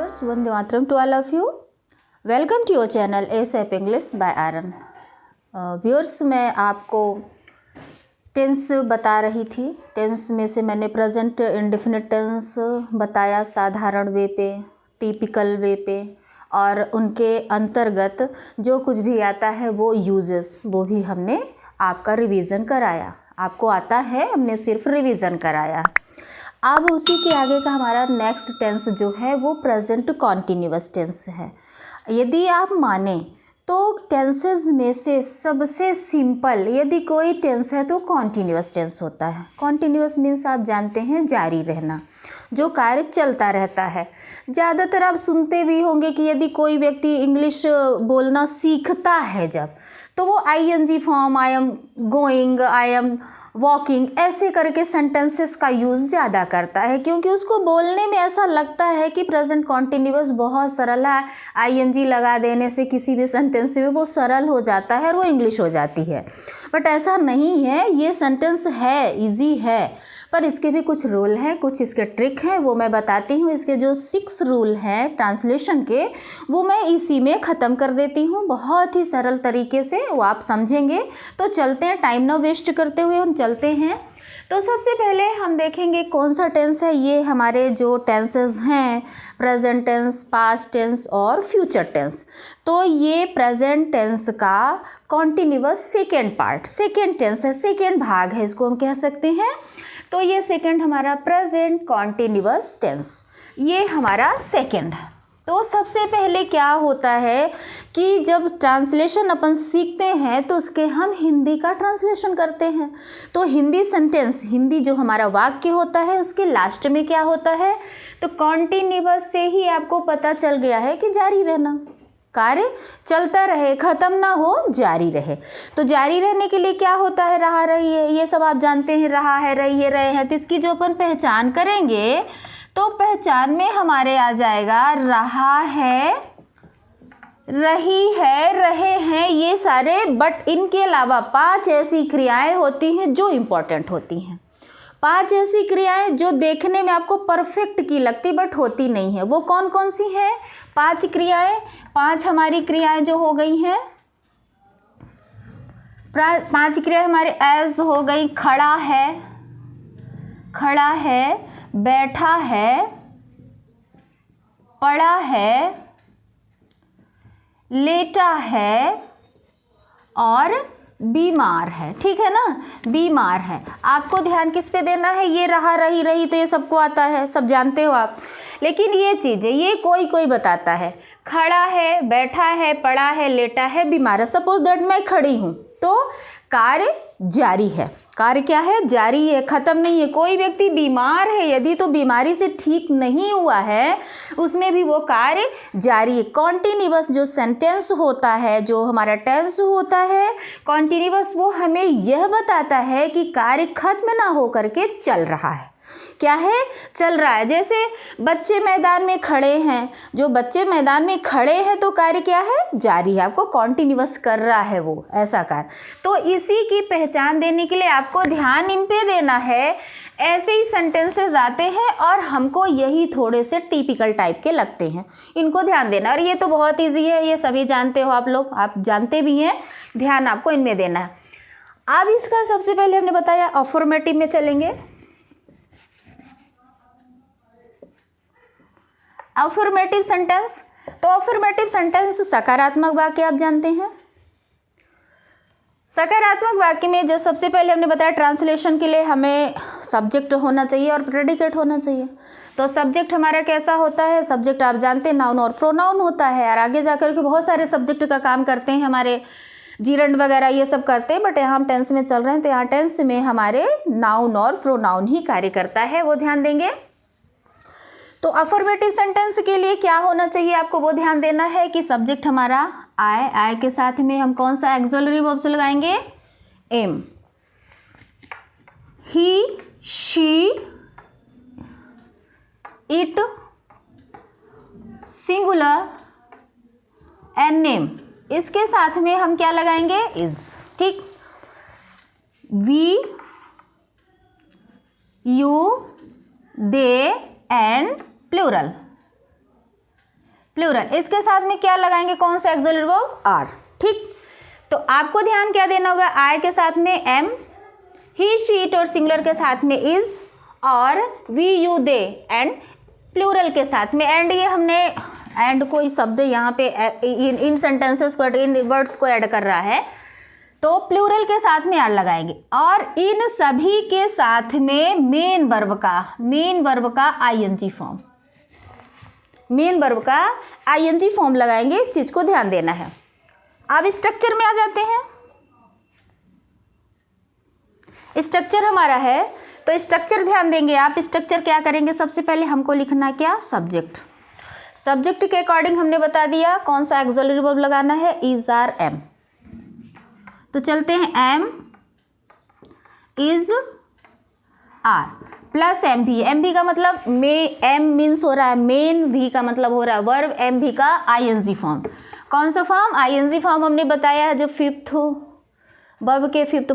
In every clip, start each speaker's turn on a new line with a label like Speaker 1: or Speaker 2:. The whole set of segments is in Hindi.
Speaker 1: viewers, Vande Mataram to all of you. Welcome to your channel ASAP English by Aaron. Viewers, मैं आपको टेंस बता रही थी. टेंस में से मैंने प्रेजेंट इंडेफिनिट टेंस बताया साधारण वे पे, टिपिकल वे पे, और उनके अंतर्गत जो कुछ भी आता है वो यूजेस, वो भी हमने आपका रिवीजन कराया. आपको आता है, हमने सिर्फ रिवीजन कराया. अब उसी के आगे का हमारा नेक्स्ट टेंस जो है वो प्रेजेंट कॉन्टिन्यूअस टेंस है. यदि आप माने तो टेंसेस में से सबसे सिंपल यदि कोई टेंस है तो कॉन्टिन्यूअस टेंस होता है. कॉन्टिन्यूअस मीन्स आप जानते हैं जारी रहना, जो कार्य चलता रहता है. ज़्यादातर आप सुनते भी होंगे कि यदि कोई व्यक्ति इंग्लिश बोलना सीखता है जब, तो वो ING form, I am going, I am walking, ऐसे करके सेंटेंसेस का यूज़ ज़्यादा करता है, क्योंकि उसको बोलने में ऐसा लगता है कि प्रेजेंट कॉन्टिन्यूअस बहुत सरल है. आईएनजी लगा देने से किसी भी सेंटेंस में वो सरल हो जाता है और वो इंग्लिश हो जाती है. बट ऐसा नहीं है. ये सेंटेंस है, इजी है, पर इसके भी कुछ रूल हैं, कुछ इसके ट्रिक हैं, वो मैं बताती हूँ. इसके जो 6 रूल हैं ट्रांसलेशन के, वो मैं इसी में ख़त्म कर देती हूँ बहुत ही सरल तरीके से. वो आप समझेंगे. तो चलते हैं, टाइम ना वेस्ट करते हुए हम चलते हैं. तो सबसे पहले हम देखेंगे कौन सा टेंस है. ये हमारे जो टेंसेस हैं, प्रेजेंट टेंस, पास्ट टेंस और फ्यूचर टेंस. तो ये प्रेजेंट टेंस का continuous second part, second tense है, सेकेंड भाग है, इसको हम कह सकते हैं. तो ये सेकंड हमारा प्रेजेंट कॉन्टिन्यूअस टेंस, ये हमारा सेकंड है. तो सबसे पहले क्या होता है कि जब ट्रांसलेशन अपन सीखते हैं तो उसके हम हिंदी का ट्रांसलेशन करते हैं. तो हिंदी सेंटेंस, हिंदी जो हमारा वाक्य होता है, उसके लास्ट में क्या होता है, तो कॉन्टिन्यूअस से ही आपको पता चल गया है कि जारी रहना, कार्य चलता रहे, ख़त्म ना हो, जारी रहे. तो जारी रहने के लिए क्या होता है, रहा, रही है, ये सब आप जानते हैं. रहा है, रही है, रहे हैं. तो इसकी जो अपन पहचान करेंगे तो पहचान में हमारे आ जाएगा रहा है, रही है, रहे हैं, ये सारे. बट इनके अलावा 5 ऐसी क्रियाएं होती हैं जो इम्पोर्टेंट होती हैं. 5 ऐसी क्रियाएं जो देखने में आपको परफेक्ट की लगती बट होती नहीं है. वो कौन कौन सी हैं 5 क्रियाएं? 5 हमारी क्रियाएं जो हो गई हैं, 5 क्रियाएं हमारे एज हो गई. खड़ा है, खड़ा है, बैठा है, पड़ा है, लेटा है और बीमार है. ठीक है ना, बीमार है. आपको ध्यान किस पे देना है? ये रहा, रही, रही तो ये सबको आता है, सब जानते हो आप. लेकिन ये चीज़ें ये कोई कोई बताता है. खड़ा है, बैठा है, पड़ा है, लेटा है, बीमार है. सपोज दैट मैं खड़ी हूँ तो कार्य जारी है. कार्य क्या है? जारी है, ख़त्म नहीं है. कोई व्यक्ति बीमार है यदि, तो बीमारी से ठीक नहीं हुआ है, उसमें भी वो कार्य जारी है. कॉन्टिन्यूअस जो सेंटेंस होता है, जो हमारा टेंस होता है कॉन्टिन्यूअस, वो हमें यह बताता है कि कार्य खत्म ना हो करके चल रहा है. क्या है? चल रहा है. जैसे बच्चे मैदान में खड़े हैं, जो बच्चे मैदान में खड़े हैं तो कार्य क्या है? जारी है. आपको कॉन्टिन्यूअस कर रहा है वो, ऐसा कार्य. तो इसी की पहचान देने के लिए आपको ध्यान इन पे देना है. ऐसे ही सेंटेंसेस आते हैं और हमको यही थोड़े से टिपिकल टाइप के लगते हैं, इनको ध्यान देना. और ये तो बहुत ईजी है, ये सभी जानते हो आप लोग, आप जानते भी हैं. ध्यान आपको इनमें देना है. अब इसका सबसे पहले हमने बताया अफर्मेटिव में चलेंगे. Affirmative sentence. तो अफर्मेटिव सेंटेंस सकारात्मक वाक्य आप जानते हैं. सकारात्मक वाक्य में जो सबसे पहले हमने बताया ट्रांसलेशन के लिए हमें सब्जेक्ट होना चाहिए और प्रेडिकेट होना चाहिए. तो सब्जेक्ट हमारा कैसा होता है? सब्जेक्ट आप जानते हैं नाउन और प्रोनाउन होता है. और आगे जाकर के बहुत सारे सब्जेक्ट का काम करते हैं हमारे, जीरंड वगैरह ये सब करते हैं. बट यहाँ हम टेंस में चल रहे हैं तो यहाँ टेंस में हमारे नाउन और प्रोनाउन ही कार्य करता है, वो ध्यान देंगे. तो अफर्मेटिव सेंटेंस के लिए क्या होना चाहिए आपको, वो ध्यान देना है कि सब्जेक्ट हमारा आई, आई के साथ में हम कौन सा एक्सोलरी वर्ब्स लगाएंगे? Am. He, she, it, singular and name. इसके साथ में हम क्या लगाएंगे? इज. ठीक. We, you, they and plural. Plural. इसके साथ में क्या लगाएंगे, कौन सा एक्सोलरी वर्ब, आर। ठीक, तो आपको ध्यान क्या देना होगा, आई के साथ में एम, ही शी इट और सिंगुलर के साथ में इज, और we you they, and plural के साथ में एंड। ये हमने एंड कोई शब्द यहाँ पे इन सेंटेंसेस पर इन वर्ड्स को ऐड कर रहा है, तो प्लूरल के साथ में आर लगाएंगे। और इन सभी के साथ में मेन वर्ब का आईएनजी फॉर्म, मेन वर्ब का आईएनजी फॉर्म लगाएंगे। इस चीज को ध्यान देना है। अब स्ट्रक्चर में आ जाते हैं। स्ट्रक्चर हमारा है, तो स्ट्रक्चर ध्यान देंगे आप। स्ट्रक्चर क्या करेंगे, सबसे पहले हमको लिखना क्या, सब्जेक्ट। सब्जेक्ट के अकॉर्डिंग हमने बता दिया कौन सा एक्सोलरी वर्ब लगाना है, इज, आर, एम। तो चलते हैं, am, is, are plus M V. M V का मतलब एम मीन्स हो रहा है मेन, भी का मतलब हो रहा है वर्ब, एम भी का आईएनजी फॉर्म। कौन सा फॉर्म, आईएनजी फॉर्म हमने बताया है, जो फिफ्थ वर्ब के फिफ्थ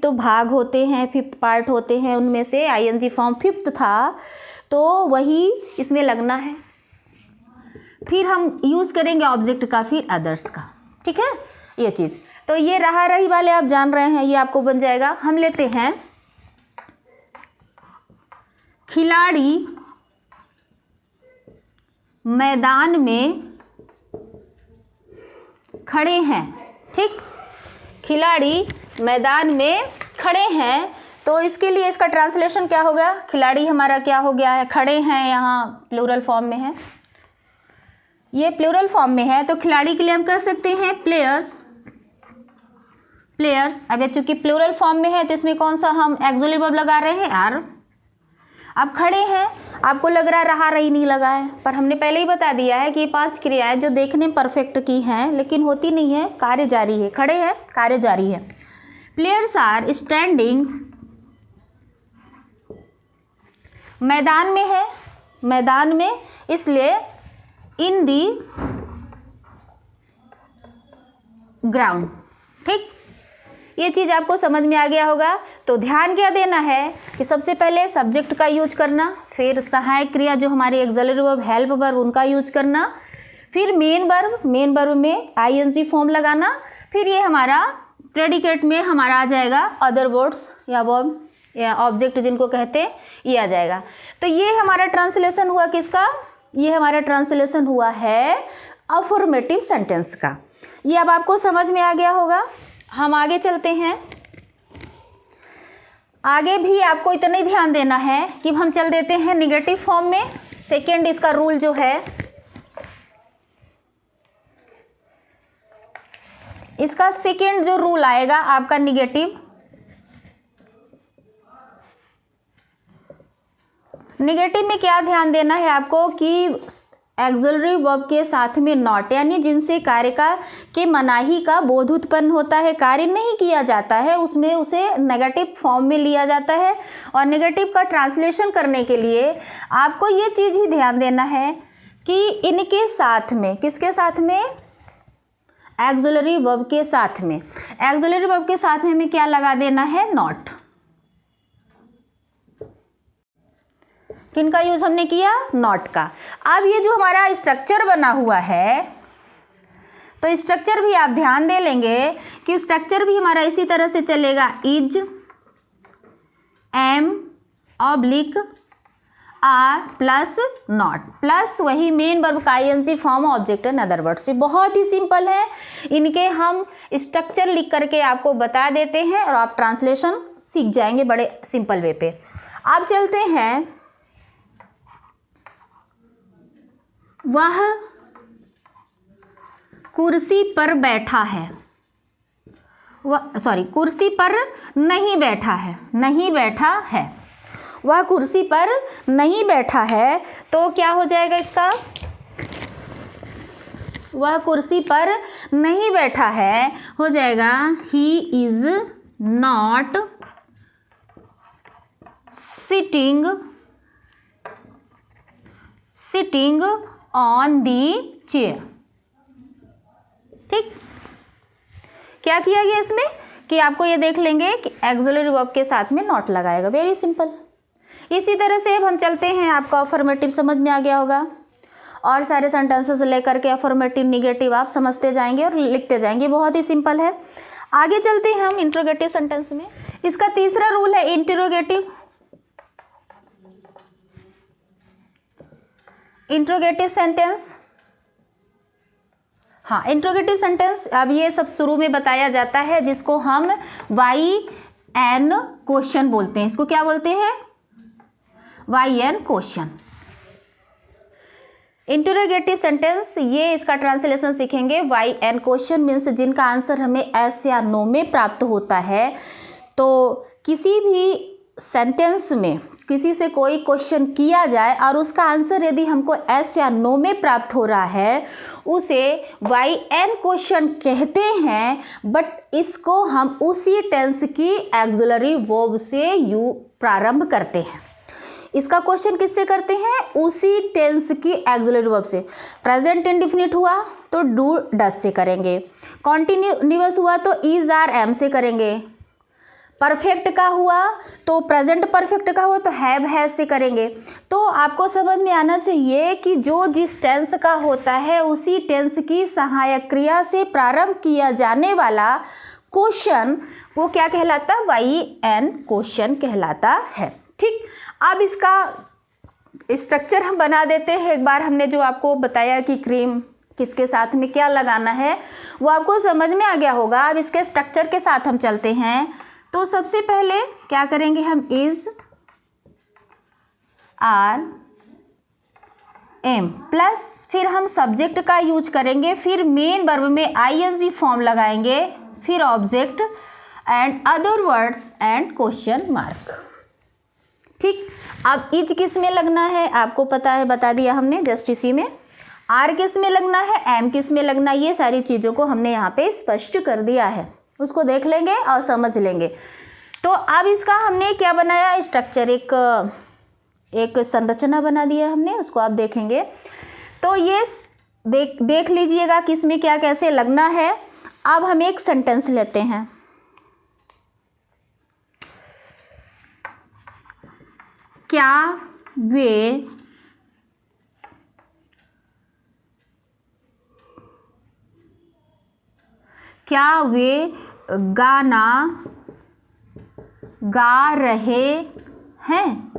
Speaker 1: भाग होते हैं, फिफ्थ पार्ट होते हैं, उनमें से आईएनजी फॉर्म फिफ्थ था, तो वही इसमें लगना है। फिर हम यूज़ करेंगे ऑब्जेक्ट का, फिर अदर्स का। ठीक है, ये चीज़। तो ये रही वाले आप जान रहे हैं, ये आपको बन जाएगा। हम लेते हैं खिलाड़ी मैदान में खड़े हैं। ठीक, खिलाड़ी मैदान में खड़े हैं, तो इसके लिए इसका ट्रांसलेशन क्या होगा, खिलाड़ी हमारा क्या हो गया है, खड़े हैं, यहाँ प्लूरल फॉर्म में है, ये प्लूरल फॉर्म में है, तो खिलाड़ी के लिए हम कर सकते हैं प्लेयर्स। अब ये चूंकि प्लूरल फॉर्म में है, तो इसमें कौन सा हम एक्सोलरी वर्ब लगा रहे हैं, आर। अब खड़े हैं, आपको लग रहा है रहा रही नहीं लगा है, पर हमने पहले ही बता दिया है कि ये 5 क्रियाएं जो देखने में परफेक्ट की हैं लेकिन होती नहीं है, कार्य जारी है। खड़े हैं, कार्य जारी है। प्लेयर्स आर स्टैंडिंग, मैदान में है, मैदान में, इसलिए इन दी ग्राउंड। ठीक, ये चीज़ आपको समझ में आ गया होगा। तो ध्यान क्या देना है कि सबसे पहले सब्जेक्ट का यूज करना, फिर सहायक क्रिया जो हमारी एक्सोलरी वर्ब, हेल्प वर्ब, उनका यूज करना, फिर मेन वर्ब में आईएनजी फॉर्म लगाना, फिर ये हमारा प्रेडिकेट में हमारा आ जाएगा अदर वर्ड्स या वर्ब या ऑब्जेक्ट जिनको कहते हैं, ये आ जाएगा। तो ये हमारा ट्रांसलेशन हुआ किसका, ये हमारा ट्रांसलेशन हुआ है अफर्मेटिव सेंटेंस का। ये अब आपको समझ में आ गया होगा। हम आगे चलते हैं। आगे भी आपको इतना ही ध्यान देना है कि हम चल देते हैं निगेटिव फॉर्म में। सेकेंड इसका रूल जो है, इसका सेकेंड जो रूल आएगा आपका निगेटिव में क्या ध्यान देना है आपको कि एक्सोलरी वर्ब के साथ में नॉट, यानी जिनसे कार्य के मनाही का बोध उत्पन्न होता है, कार्य नहीं किया जाता है, उसमें उसे नेगेटिव फॉर्म में लिया जाता है। और नेगेटिव का ट्रांसलेशन करने के लिए आपको ये चीज़ ही ध्यान देना है कि इनके साथ में, किसके साथ में, एक्सोलरी वर्ब के साथ में, एक्सोलरी वर्ब के साथ में हमें क्या लगा देना है, नॉट। किनका यूज हमने किया, नॉट का। अब ये जो हमारा स्ट्रक्चर बना हुआ है, तो स्ट्रक्चर भी आप ध्यान दे लेंगे कि स्ट्रक्चर भी हमारा इसी तरह से चलेगा, is, am, oblique, are plus not, plus वही मेन वर्ब का ING form, object and other words. बहुत ही सिंपल है, इनके हम स्ट्रक्चर लिख करके आपको बता देते हैं और आप ट्रांसलेशन सीख जाएंगे बड़े सिंपल वे पे। अब चलते हैं, वह कुर्सी पर बैठा है, कुर्सी पर नहीं बैठा है, नहीं बैठा है, वह कुर्सी पर नहीं बैठा है, तो क्या हो जाएगा इसका, वह कुर्सी पर नहीं बैठा है हो जाएगा he is not sitting on the chair. ठीक, क्या किया गया इसमें कि आपको ये देख लेंगे कि एक्सोलरी वर्ब के साथ में नॉट लगाएगा, वेरी सिंपल। इसी तरह से अब हम चलते हैं, आपका अफर्मेटिव समझ में आ गया होगा। और सारे सेंटेंसेस लेकर के अफर्मेटिव निगेटिव आप समझते जाएंगे और लिखते जाएंगे। बहुत ही सिंपल है। आगे चलते हैं हम इंट्रोगेटिव सेंटेंस में। इसका तीसरा रूल है इंट्रोगेटिव सेंटेंस। हाँ, इंट्रोगेटिव सेंटेंस अब ये सब शुरू में बताया जाता है, जिसको हम वाई एन क्वेश्चन बोलते हैं। इसको क्या बोलते हैं? Y N question. Interrogative sentence, ये इसका ट्रांसलेशन सीखेंगे। वाई एन क्वेश्चन मीन्स जिनका आंसर हमें एस या नो में प्राप्त होता है। तो किसी भी सेंटेंस में किसी से कोई क्वेश्चन किया जाए और उसका आंसर यदि हमको एस या नो में प्राप्त हो रहा है, उसे वाई एन क्वेश्चन कहते हैं। बट इसको हम उसी टेंस की एक्सिलरी वर्ब से प्रारंभ करते हैं। इसका क्वेश्चन किससे करते हैं? उसी टेंस की एक्सिलरी वर्ब से। प्रेजेंट इंडेफिनिट हुआ तो डू डस से करेंगे। कॉन्टिन्यूअस हुआ तो इज आर एम से करेंगे। परफेक्ट का हुआ तो प्रेजेंट परफेक्ट का हुआ तो हैव हैज से करेंगे। तो आपको समझ में आना चाहिए कि जो जिस टेंस का होता है उसी टेंस की सहायक क्रिया से प्रारंभ किया जाने वाला क्वेश्चन वो क्या कहलाता है? वाई एन क्वेश्चन कहलाता है। ठीक, अब इसका स्ट्रक्चर हम बना देते हैं। एक बार हमने जो आपको बताया कि क्रीम किसके साथ में क्या लगाना है वो आपको समझ में आ गया होगा। अब इसके स्ट्रक्चर के साथ हम चलते हैं। तो सबसे पहले क्या करेंगे हम? इज आर एम प्लस फिर हम सब्जेक्ट का यूज करेंगे, फिर मेन वर्ब में आईएनजी फॉर्म लगाएंगे, फिर object and other words and question mark. ठीक, अब इज किस में लगना है आपको पता है, बता दिया हमने जस्ट इसी में। आर किस में लगना है, एम किस में लगना है, ये सारी चीज़ों को हमने यहाँ पे स्पष्ट कर दिया है। उसको देख लेंगे और समझ लेंगे। तो अब इसका हमने क्या बनाया? स्ट्रक्चर, एक संरचना बना दिया हमने, उसको आप देखेंगे। तो ये देख लीजिएगा किस में क्या कैसे लगना है। अब हम एक सेंटेंस लेते हैं। क्या वे गाना गा रहे हैं?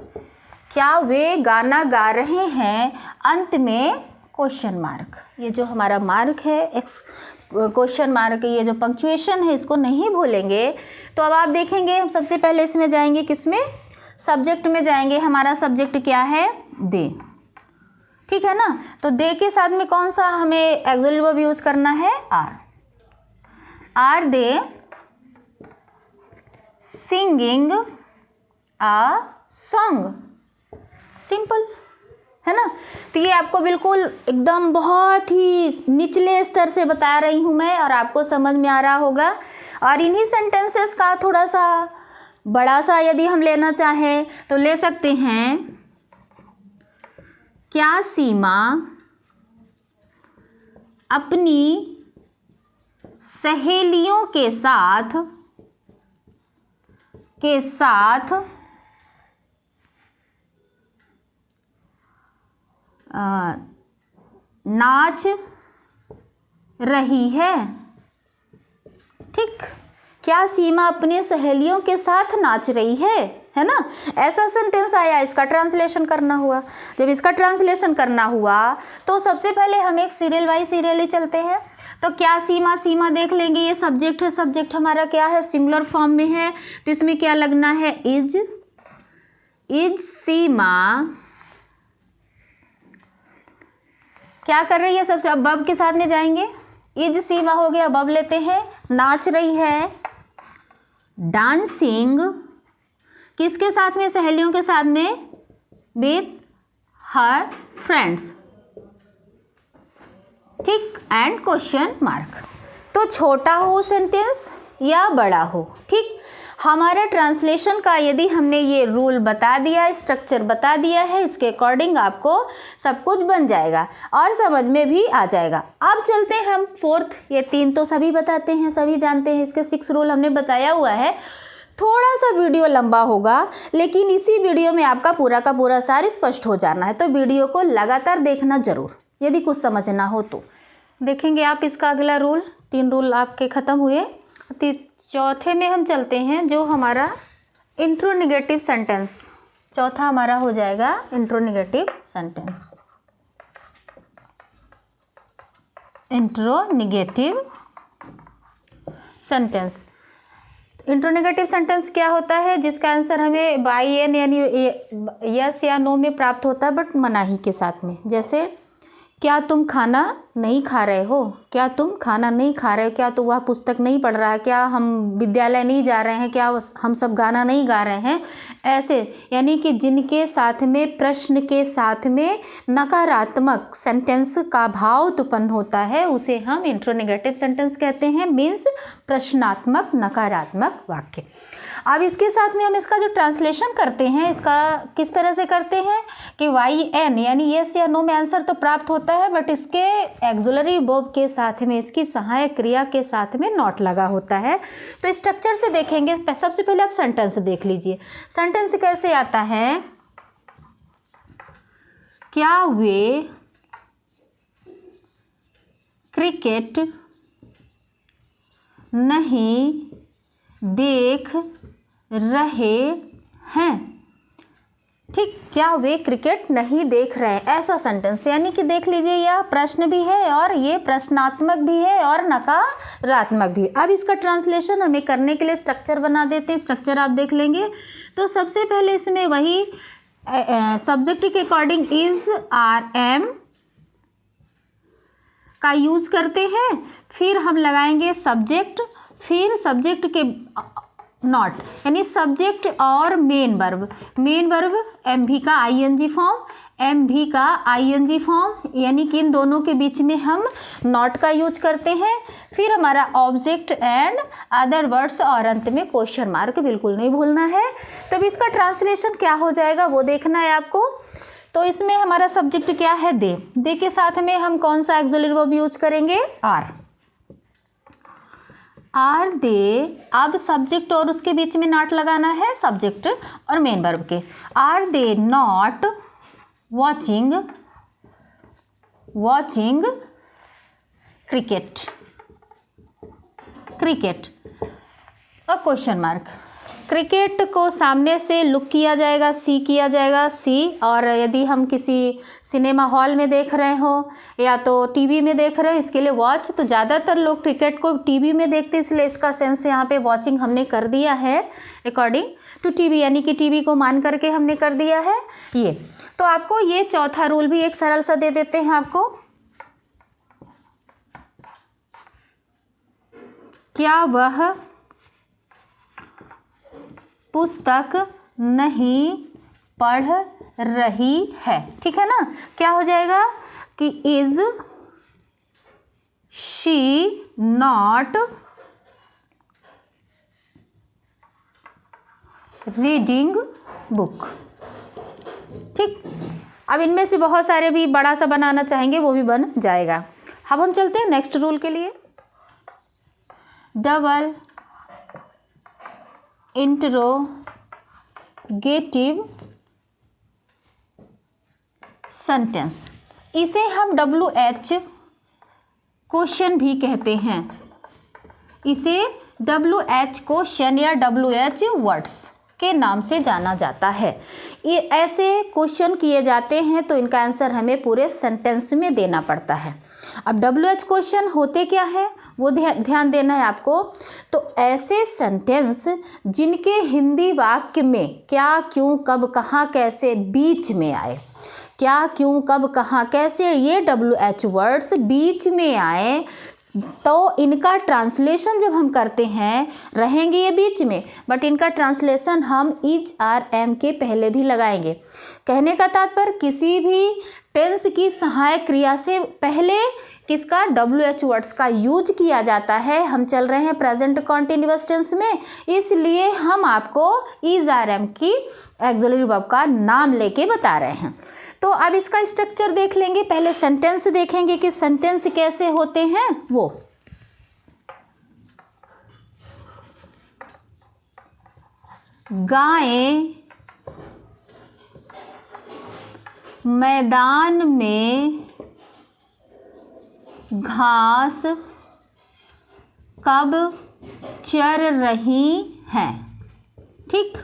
Speaker 1: क्या वे गाना गा रहे हैं? अंत में क्वेश्चन मार्क। ये जो हमारा मार्क है क्वेश्चन मार्क, ये जो पंक्चुएशन है इसको नहीं भूलेंगे। तो अब आप देखेंगे हम सबसे पहले इसमें जाएंगे, किसमें? सब्जेक्ट में जाएंगे। हमारा सब्जेक्ट क्या है? दे। ठीक है ना? तो दे के साथ में कौन सा हमें एक्सिलरी वर्ब यूज करना है? Are they singing a song. Simple है ना? तो ये आपको बिल्कुल एकदम बहुत ही निचले स्तर से बता रही हूँ मैं, और आपको समझ में आ रहा होगा। और इन्हीं सेंटेंसेस का थोड़ा सा बड़ा सा यदि हम लेना चाहें तो ले सकते हैं। क्या सीमा अपनी सहेलियों के साथ नाच रही है? ठीक, क्या सीमा अपनी सहेलियों के साथ नाच रही है ना? ऐसा सेंटेंस आया, इसका ट्रांसलेशन करना हुआ। जब इसका ट्रांसलेशन करना हुआ तो सबसे पहले हम एक सीरियल बाई सीरियल ही चलते हैं। तो क्या सीमा देख लेंगे, ये सब्जेक्ट है। सब्जेक्ट हमारा क्या है? सिंगुलर फॉर्म में है, तो इसमें क्या लगना है? इज सीमा क्या कर रही है? सबसे अब बब के साथ में जाएंगे। इज सीमा हो गया, बब लेते हैं। नाच रही है, डांसिंग किसके साथ में? सहेलियों के साथ में, विथ हर फ्रेंड्स। ठीक, एंड क्वेश्चन मार्क। तो छोटा हो सेंटेंस या बड़ा हो, ठीक, हमारा ट्रांसलेशन का यदि हमने ये रूल बता दिया, स्ट्रक्चर बता दिया है, इसके अकॉर्डिंग आपको सब कुछ बन जाएगा और समझ में भी आ जाएगा। अब चलते हैं हम फोर्थ। ये 3 तो सभी बताते हैं, सभी जानते हैं, इसके 6 रूल हमने बताया हुआ है। थोड़ा सा वीडियो लंबा होगा, लेकिन इसी वीडियो में आपका पूरा का पूरा सार स्पष्ट हो जाना है, तो वीडियो को लगातार देखना जरूर। यदि कुछ समझना हो तो। देखेंगे आप इसका अगला रूल, 3 रूल आपके ख़त्म हुए। चौथे में हम चलते हैं, जो हमारा इंट्रोनिगेटिव सेंटेंस। चौथा हमारा हो जाएगा इंट्रोनिगेटिव सेंटेंस। इंट्रोनिगेटिव सेंटेंस। इंट्रोनिगेटिव सेंटेंस क्या होता है? जिसका आंसर हमें बाई एन यानी यस या नो में प्राप्त होता है, बट मनाही के साथ में। जैसे क्या तुम खाना नहीं खा रहे हो? क्या तुम खाना नहीं खा रहे हो? क्या तो वह पुस्तक नहीं पढ़ रहा है? क्या हम विद्यालय नहीं जा रहे हैं? क्या हम सब गाना नहीं गा रहे हैं? ऐसे यानी कि जिनके साथ में प्रश्न के साथ में नकारात्मक सेंटेंस का भाव उत्पन्न होता है, उसे हम इंट्रोनिगेटिव सेंटेंस कहते हैं। मीन्स प्रश्नात्मक नकारात्मक वाक्य। अब इसके साथ में हम इसका जो ट्रांसलेशन करते हैं, इसका किस तरह से करते हैं कि वाई एन यानी यस या नो में आंसर तो प्राप्त होता है, बट इसके एक्सुलरी वर्ब के साथ में, इसकी सहायक क्रिया के साथ में नॉट लगा होता है। तो स्ट्रक्चर से देखेंगे। सबसे पहले आप सेंटेंस देख लीजिए। सेंटेंस कैसे आता है? क्या वे क्रिकेट नहीं देख रहे हैं? ठीक, क्या वे क्रिकेट नहीं देख रहे हैं, ऐसा सेंटेंस। यानी कि देख लीजिए, यह प्रश्न भी है और ये प्रश्नात्मक भी है और नकारात्मक भी। अब इसका ट्रांसलेशन हमें करने के लिए स्ट्रक्चर बना देते हैं। स्ट्रक्चर आप देख लेंगे तो सबसे पहले इसमें वही सब्जेक्ट के अकॉर्डिंग इज आर एम का यूज करते हैं। फिर हम लगाएंगे सब्जेक्ट, फिर सब्जेक्ट के नॉट यानी सब्जेक्ट और main verb. Main verb M V का आईएनजी फॉर्म, एम भी का आईएनजी फॉर्म, यानी कि इन दोनों के बीच में हम नॉट का यूज करते हैं। फिर हमारा ऑब्जेक्ट एंड अदर वर्ड्स और अंत में क्वेश्चन मार्क बिल्कुल नहीं भूलना है। तब इसका ट्रांसलेशन क्या हो जाएगा वो देखना है आपको। तो इसमें हमारा सब्जेक्ट क्या है? दे। दे के साथ में हम कौन सा ऑक्सिलरी वर्ब यूज करेंगे? Are they. अब सब्जेक्ट और उसके बीच में नॉट लगाना है, सब्जेक्ट और मेन वर्ब के। Are they not watching cricket? Cricket और क्वेश्चन मार्क। क्रिकेट को सामने से लुक किया जाएगा, सी किया जाएगा, सी। और यदि हम किसी सिनेमा हॉल में देख रहे हो या तो टीवी में देख रहे हो, इसके लिए वॉच। तो ज़्यादातर लोग क्रिकेट को टीवी में देखते हैं, इसलिए इसका सेंस यहाँ पे वॉचिंग हमने कर दिया है अकॉर्डिंग टू टीवी, यानी कि टीवी को मान करके हमने कर दिया है ये। तो आपको ये चौथा रूल भी एक सरल सा दे देते हैं आपको। क्या वह पुस्तक नहीं पढ़ रही है? ठीक है ना। क्या हो जाएगा कि is she not reading book? ठीक। अब इनमें से बहुत सारे भी बड़ा सा बनाना चाहेंगे वो भी बन जाएगा। अब हम चलते हैं नेक्स्ट रूल के लिए। Double interrogative sentence. इसे हम WH क्वेश्चन भी कहते हैं। इसे WH क्वेश्चन या WH वर्ड्स के नाम से जाना जाता है। ये ऐसे क्वेश्चन किए जाते हैं तो इनका आंसर हमें पूरे सेंटेंस में देना पड़ता है। अब WH क्वेश्चन होते क्या है वो ध्यान देना है आपको। तो ऐसे सेंटेंस जिनके हिंदी वाक्य में क्या, क्यों, कब, कहाँ, कैसे बीच में आए। क्या, क्यों, कब, कहाँ, कैसे ये WH वर्ड्स बीच में आए तो इनका ट्रांसलेशन जब हम करते हैं रहेंगे ये बीच में, बट इनका ट्रांसलेशन हम इज आर एम के पहले भी लगाएंगे। कहने का तात्पर्य किसी भी टेंस की सहायक क्रिया से पहले किसका WH वर्ड्स का यूज किया जाता है। हम चल रहे हैं प्रेजेंट कॉन्टिन्यूअस टेंस में, इसलिए हम आपको इज आर एम की ऑक्सिलरी वर्ब का नाम लेके बता रहे हैं। तो अब इसका स्ट्रक्चर देख लेंगे। पहले सेंटेंस देखेंगे कि सेंटेंस कैसे होते हैं वो। गायें मैदान में घास कब चर रही हैं। ठीक,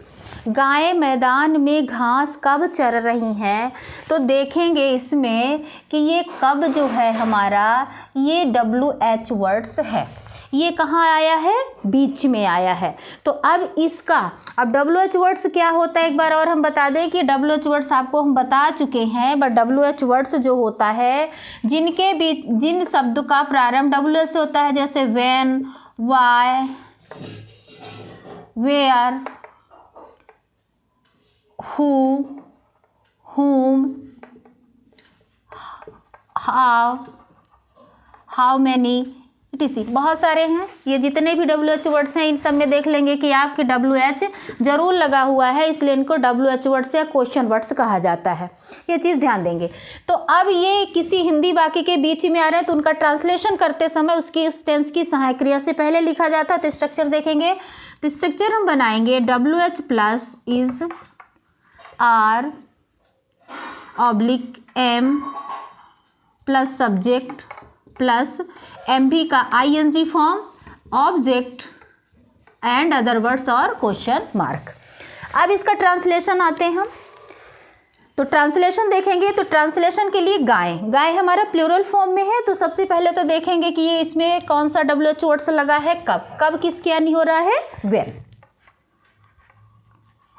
Speaker 1: गायें मैदान में घास कब चर रही हैं। तो देखेंगे इसमें कि ये कब जो है हमारा, ये WH वर्ड्स है, ये कहाँ आया है, बीच में आया है। तो अब इसका, अब WH वर्ड्स क्या होता है एक बार और हम बता दें कि WH वर्ड्स आपको हम बता चुके हैं, बट WH वर्ड्स जो होता है जिनके बीच, जिन शब्द का प्रारंभ WH से होता है, जैसे when, why, where, who, whom, how many, etc. बहुत सारे हैं। ये जितने भी WH वर्ड्स हैं इन सब में देख लेंगे कि आपके WH जरूर लगा हुआ है, इसलिए इनको WH वर्ड्स या क्वेश्चन वर्ड्स कहा जाता है। ये चीज़ ध्यान देंगे। तो अब ये किसी हिंदी वाक्य के बीच में आ रहे हैं तो उनका ट्रांसलेशन करते समय उसकी टेंस की सहायक क्रिया से पहले लिखा जाता है। तो स्ट्रक्चर देखेंगे, तो स्ट्रक्चर हम बनाएंगे WH plus is are oblique am plus subject plus MV का ING फॉर्म, ऑब्जेक्ट एंड अदर वर्ड्स और क्वेश्चन मार्क। अब इसका ट्रांसलेशन आते हैं हम। तो ट्रांसलेशन देखेंगे, तो ट्रांसलेशन के लिए गाय हमारा प्लूरल फॉर्म में है। तो सबसे पहले तो देखेंगे कि ये इसमें कौन सा WH वर्ड्स लगा है, कब किसके यानी हो रहा है,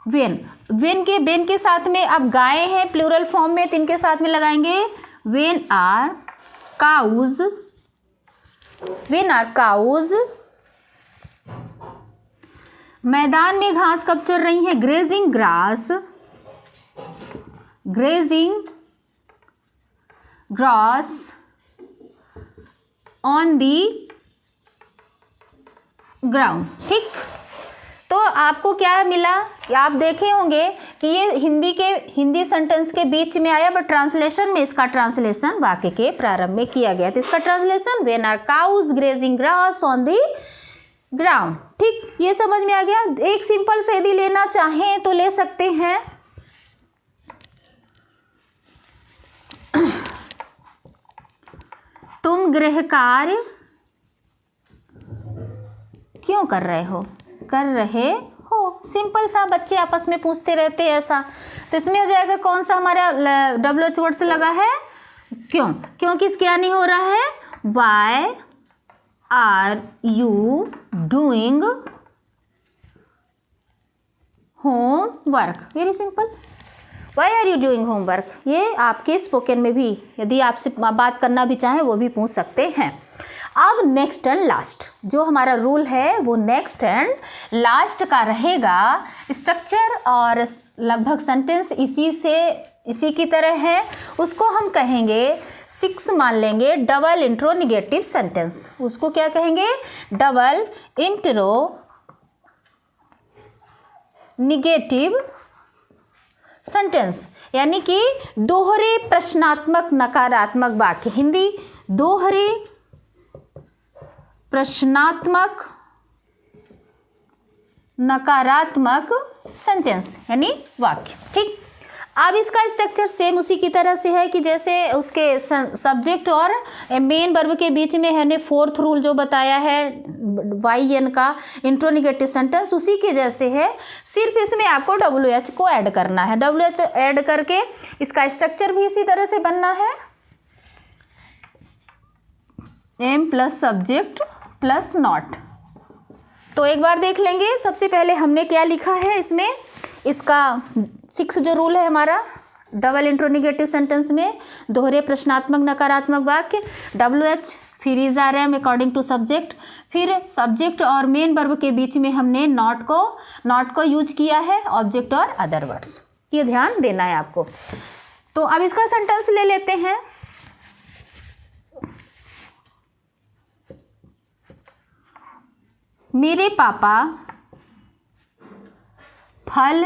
Speaker 1: वेन के साथ में अब गायें हैं प्लूरल फॉर्म में, तो इनके साथ में लगाएंगे वेन आर काउज। मैदान में घास कब चर रही है, grazing grass on the ground. ठीक, तो आपको क्या मिला कि आप देखे होंगे कि ये हिंदी सेंटेंस के बीच में आया, बट ट्रांसलेशन में इसका ट्रांसलेशन वाक्य के प्रारंभ में किया गया। तो इसका translation when are cows grazing grass on the ground. ठीक, ये समझ में आ गया। एक सिंपल से यदि लेना चाहें तो ले सकते हैं, तुम गृह कार्य क्यों कर रहे हो, सिंपल सा, बच्चे आपस में पूछते रहते हैं ऐसा। तो इसमें हो जाएगा कौन सा हमारा WH वर्ड से लगा है, क्यों किसके यानी हो रहा है, why are you doing homework. Very simple, why are you doing homework. ये आपके स्पोकन में भी यदि आपसे बात करना भी चाहें वो भी पूछ सकते हैं। अब नेक्स्ट एंड लास्ट जो हमारा रूल है वो नेक्स्ट एंड लास्ट का रहेगा। स्ट्रक्चर और लगभग सेंटेंस इसी की तरह है, उसको हम कहेंगे 6 मान लेंगे डबल इंट्रो निगेटिव सेंटेंस। उसको क्या कहेंगे, डबल इंट्रो निगेटिव सेंटेंस, यानी कि दोहरे प्रश्नात्मक नकारात्मक वाक्य। हिंदी दोहरे प्रश्नात्मक नकारात्मक सेंटेंस यानी वाक्य। ठीक, अब इसका स्ट्रक्चर सेम उसी की तरह से है कि जैसे उसके सब्जेक्ट और मेन वर्ब के बीच में है ने 4th रूल जो बताया है YN का इंट्रोनिगेटिव सेंटेंस, उसी के जैसे है। सिर्फ इसमें आपको WH को ऐड करना है। WH ऐड करके इसका स्ट्रक्चर भी इसी तरह से बनना है, am plus subject plus not. तो एक बार देख लेंगे। सबसे पहले हमने क्या लिखा है इसमें, इसका 6 जो रूल है हमारा डबल इंट्रोनिगेटिव सेंटेंस में दोहरे प्रश्नात्मक नकारात्मक वाक्य, WH फिर is are am according to subject, फिर सब्जेक्ट और मेन वर्ब के बीच में हमने नॉट को यूज किया है, ऑब्जेक्ट और अदर वर्ड्स। ये ध्यान देना है आपको। तो अब इसका सेंटेंस ले लेते हैं। मेरे पापा फल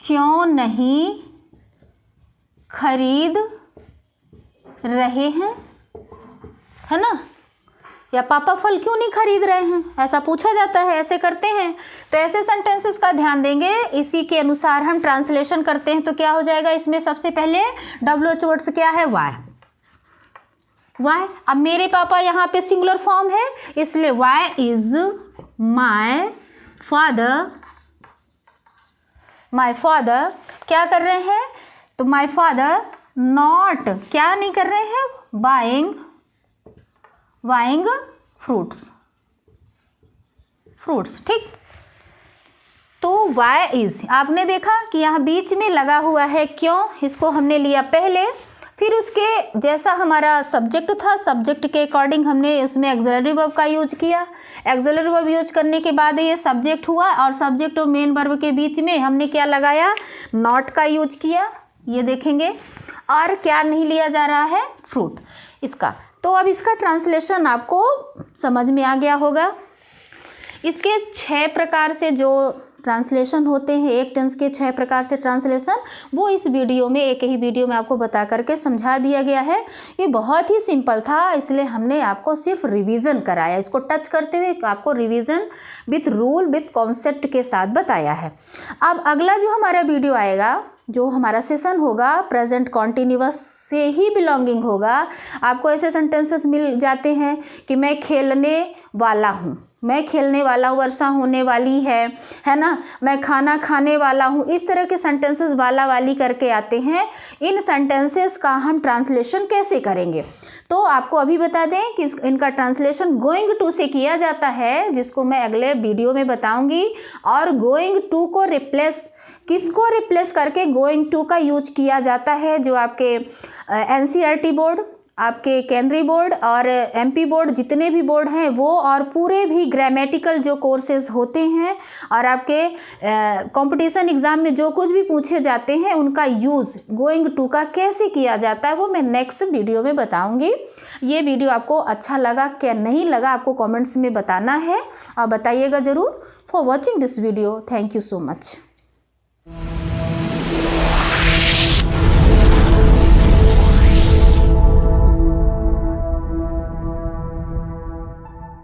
Speaker 1: क्यों नहीं खरीद रहे हैं, है ना, या पापा फल क्यों नहीं खरीद रहे हैं, ऐसा पूछा जाता है, ऐसे करते हैं। तो ऐसे सेंटेंसेस का ध्यान देंगे, इसी के अनुसार हम ट्रांसलेशन करते हैं। तो क्या हो जाएगा इसमें, सबसे पहले WH वर्ड्स क्या है, वाई, वाई, अब मेरे पापा यहाँ पे सिंगुलर फॉर्म है, इसलिए why is my father. My father क्या कर रहे हैं, तो माई फादर नॉट क्या नहीं कर रहे हैं, बाइंग फ्रूट्स। ठीक। तो वाई इज आपने देखा कि यहाँ बीच में लगा हुआ है, क्यों, इसको हमने लिया पहले, फिर उसके जैसा हमारा सब्जेक्ट था, सब्जेक्ट के अकॉर्डिंग हमने उसमें एक्सिलरी वर्ब का यूज किया। एक्सिलरी वर्ब यूज करने के बाद ये सब्जेक्ट हुआ, और सब्जेक्ट और मेन वर्ब के बीच में हमने क्या लगाया, नॉट का यूज किया, ये देखेंगे। और क्या नहीं लिया जा रहा है, फ्रूट इसका। तो अब इसका ट्रांसलेशन आपको समझ में आ गया होगा। इसके 6 प्रकार से जो ट्रांसलेशन होते हैं, एक टेंस के 6 प्रकार से ट्रांसलेशन, वो इस वीडियो में, एक ही वीडियो में आपको बता करके समझा दिया गया है। ये बहुत ही सिंपल था, इसलिए हमने आपको सिर्फ रिवीजन कराया, इसको टच करते हुए आपको revision with rule with concept के साथ बताया है। अब अगला जो हमारा वीडियो आएगा, जो हमारा सेशन होगा, प्रेजेंट कॉन्टिन्यूअस से ही बिलोंगिंग होगा। आपको ऐसे सेंटेंसेस मिल जाते हैं कि मैं खेलने वाला हूँ, मैं खेलने वाला हूँ, वर्षा होने वाली है ना, मैं खाना खाने वाला हूँ, इस तरह के सेंटेंसेस वाला वाली करके आते हैं। इन सेंटेंसेस का हम ट्रांसलेशन कैसे करेंगे, तो आपको अभी बता दें कि इनका ट्रांसलेशन गोइंग टू से किया जाता है, जिसको मैं अगले वीडियो में बताऊंगी। और गोइंग टू को रिप्लेस, किसको रिप्लेस करके गोइंग टू का यूज किया जाता है, जो आपके एनसीईआरटी बोर्ड, आपके केंद्रीय बोर्ड और एमपी बोर्ड, जितने भी बोर्ड हैं वो, और पूरे भी ग्रामेटिकल जो कोर्सेज होते हैं, और आपके कंपटीशन एग्ज़ाम में जो कुछ भी पूछे जाते हैं, उनका यूज़ गोइंग टू का कैसे किया जाता है, वो मैं नेक्स्ट वीडियो में बताऊंगी। ये वीडियो आपको अच्छा लगा क्या नहीं लगा, आपको कमेंट्स में बताना है, और बताइएगा ज़रूर। For watching this video, thank you so much.